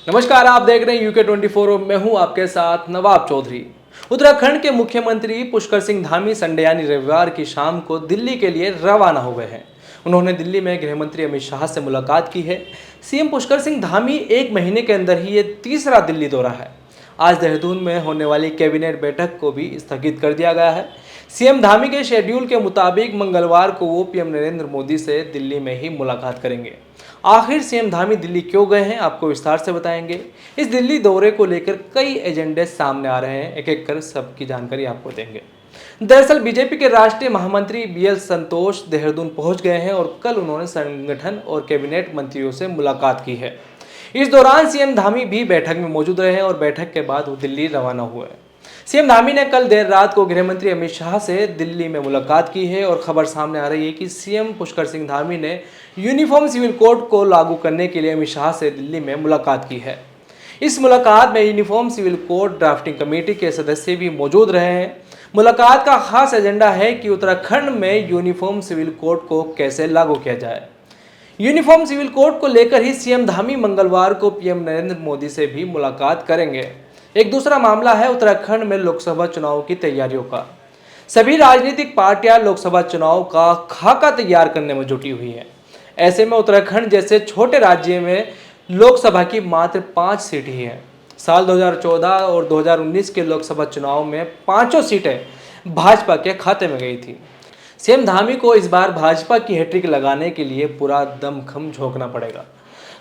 नमस्कार, आप देख रहे हैं UK24 और मैं हूं आपके साथ नवाब चौधरी। उत्तराखंड के मुख्यमंत्री पुष्कर सिंह धामी संडे यानी रविवार की शाम को दिल्ली के लिए रवाना हो गए हैं। उन्होंने दिल्ली में गृह मंत्री अमित शाह से मुलाकात की है। सीएम पुष्कर सिंह धामी एक महीने के अंदर ही ये तीसरा दिल्ली दौरा है। आज देहरादून में होने वाली कैबिनेट बैठक को भी स्थगित कर दिया गया है। सीएम धामी के शेड्यूल के मुताबिक मंगलवार को वो पीएम नरेंद्र मोदी से दिल्ली में ही मुलाकात करेंगे। आखिर सीएम धामी दिल्ली क्यों गए हैं, आपको विस्तार से बताएंगे। इस दिल्ली दौरे को लेकर कई एजेंडे सामने आ रहे हैं, एक एक कर सबकी जानकारी आपको देंगे। दरअसल बीजेपी के राष्ट्रीय महामंत्री BL संतोष देहरादून पहुंच गए हैं और कल उन्होंने संगठन और कैबिनेट मंत्रियों से मुलाकात की है। इस दौरान सीएम धामी भी बैठक में मौजूद रहे हैं और बैठक के बाद वो दिल्ली रवाना हुए। सीएम धामी ने कल देर रात को गृह मंत्री अमित शाह से दिल्ली में मुलाकात की है और खबर सामने आ रही है कि सीएम पुष्कर सिंह धामी ने यूनिफॉर्म सिविल कोड को लागू करने के लिए अमित शाह से दिल्ली में मुलाकात की है। इस मुलाकात में uniform civil code drafting committee के सदस्य भी मौजूद रहे हैं। मुलाकात का खास एजेंडा है कि उत्तराखंड में यूनिफॉर्म सिविल कोड को कैसे लागू किया जाए। यूनिफॉर्म सिविल कोड को लेकर ही सीएम धामी मंगलवार को पीएम नरेंद्र मोदी से भी मुलाकात करेंगे। एक दूसरा मामला है उत्तराखंड में लोकसभा चुनाव की तैयारियों का। सभी राजनीतिक पार्टियां लोकसभा चुनाव का खाका तैयार करने में जुटी हुई हैं। ऐसे में उत्तराखंड जैसे छोटे राज्य में लोकसभा की मात्र 5 सीट ही हैं। साल 2014 और 2019 के लोकसभा चुनाव में पांचों सीटें भाजपा के खाते में गई थी। सीएम धामी को इस बार भाजपा की हैट्रिक लगाने के लिए पूरा दमखम झोंकना पड़ेगा।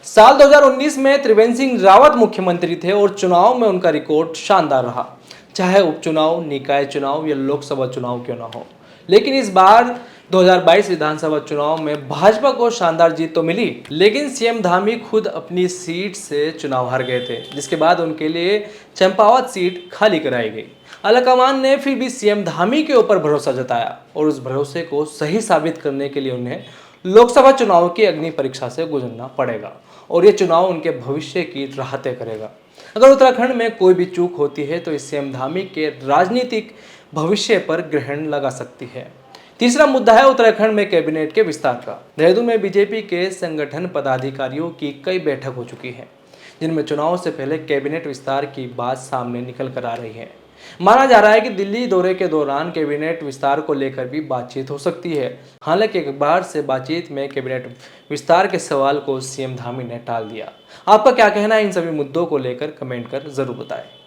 साल 2019 में त्रिवेंद्र सिंह रावत मुख्यमंत्री थे और चुनाव में उनका रिकॉर्ड शानदार रहा, चाहे उपचुनाव, निकाय चुनाव या लोकसभा चुनाव क्यों ना हो। लेकिन इस बार 2022 विधानसभा चुनाव में भाजपा को शानदार जीत तो मिली, लेकिन सीएम धामी खुद अपनी सीट से चुनाव हार गए थे, जिसके बाद उनके लिए चंपावत सीट खाली कराई गई। आलाकमान ने फिर भी सीएम धामी के ऊपर भरोसा जताया और उस भरोसे को सही साबित करने के लिए उन्हें लोकसभा चुनाव की अग्नि परीक्षा से गुजरना पड़ेगा और ये चुनाव उनके भविष्य की राह तय करेगा। अगर उत्तराखंड में कोई भी चूक होती है तो इस सीएम धामी के राजनीतिक भविष्य पर ग्रहण लगा सकती है। तीसरा मुद्दा है उत्तराखंड में कैबिनेट के विस्तार का। देहरादून में बीजेपी के संगठन पदाधिकारियों की कई बैठक हो चुकी है, जिनमें चुनाव से पहले कैबिनेट विस्तार की बात सामने निकल कर आ रही है। माना जा रहा है कि दिल्ली दौरे के दौरान कैबिनेट विस्तार को लेकर भी बातचीत हो सकती है। हालांकि एक बार से बातचीत में कैबिनेट विस्तार के सवाल को सीएम धामी ने टाल दिया। आपका क्या कहना है इन सभी मुद्दों को लेकर, कमेंट कर जरूर बताएं।